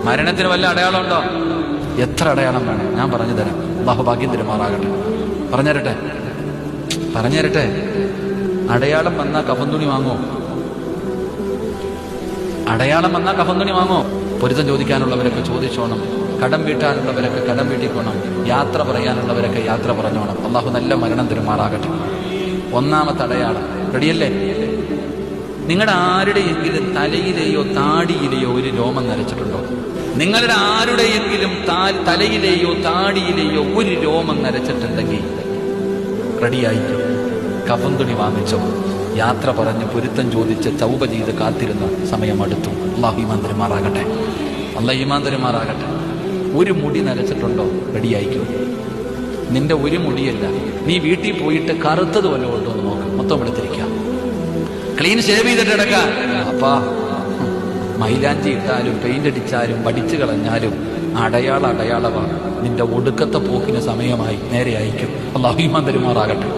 മരണത്തിന് വല്ല അടയാളമുണ്ടോ? എത്ര അടയാളം വേണം? ഞാൻ പറഞ്ഞു തരാം. അല്ലാഹു ഭാഗ്യം തരുമാറാകട്ടെ. പറഞ്ഞുതരട്ടെ. അടയാളം വന്നാൽ കഫൻതുണി വാങ്ങോ? അടയാളം വന്നാൽ കഫൻതുണി വാങ്ങോ? പൊരുത്തം ചോദിക്കാനുള്ളവരൊക്കെ ചോദിച്ചോണം, കടം വീട്ടാനുള്ളവരൊക്കെ കടം വീട്ടിക്കോണം, യാത്ര പറയാനുള്ളവരൊക്കെ യാത്ര പറഞ്ഞോണം. അല്ലാഹു നല്ല മരണം തരുമാറാകട്ടെ. ഒന്നാമത്തെ അടയാളം റെഡിയല്ലേ? നിങ്ങളുടെ ആരുടെയെങ്കിലും തലയിലെയോ താടിയിലെയോ ഒരു രോമം നരച്ചിട്ടുണ്ടോ? നിങ്ങളുടെ ആരുടെയെങ്കിലും തലയിലെയോ താടിയിലെയോ ഒരു രോമം നരച്ചിട്ടുണ്ടെങ്കിൽ റെഡിയായിക്കോ. കഫൻതുണി വാങ്ങിച്ചോ. യാത്ര പറഞ്ഞ് പൊരുത്തം ചോദിച്ച് തൗബ ചെയ്ത് കാത്തിരുന്ന സമയം അടുത്തു. അല്ലാഹു ഈമാൻ തരുമാറാകട്ടെ. അല്ലാഹു ഈമാൻ തരുമാറാകട്ടെ. ഒരു മുടി നരച്ചിട്ടുണ്ടോ? റെഡിയായിക്കോ. നിന്റെ ഒരു മുടിയല്ല, നീ വീട്ടിൽ പോയിട്ട് കറുത്തത് വല്ലതും ഉണ്ടോ എന്ന് നോക്ക്. മൊത്തം എടുത്തിരിക്കാം. ക്ലീൻ ഷേവ് ചെയ്തിട്ട് കിടക്കാം. അപ്പാ മൈലാഞ്ചി ഇട്ടാലും പെയിന്റ് അടിച്ചാലും പഠിച്ചു കളഞ്ഞാലും അടയാളമാണ്. നിന്റെ ഒടുക്കത്തെ പോക്കിന് സമയമായി. നേരെ അയക്കും. അല്ലാഹു ഈമാൻ തരുമാറാകട്ടെ.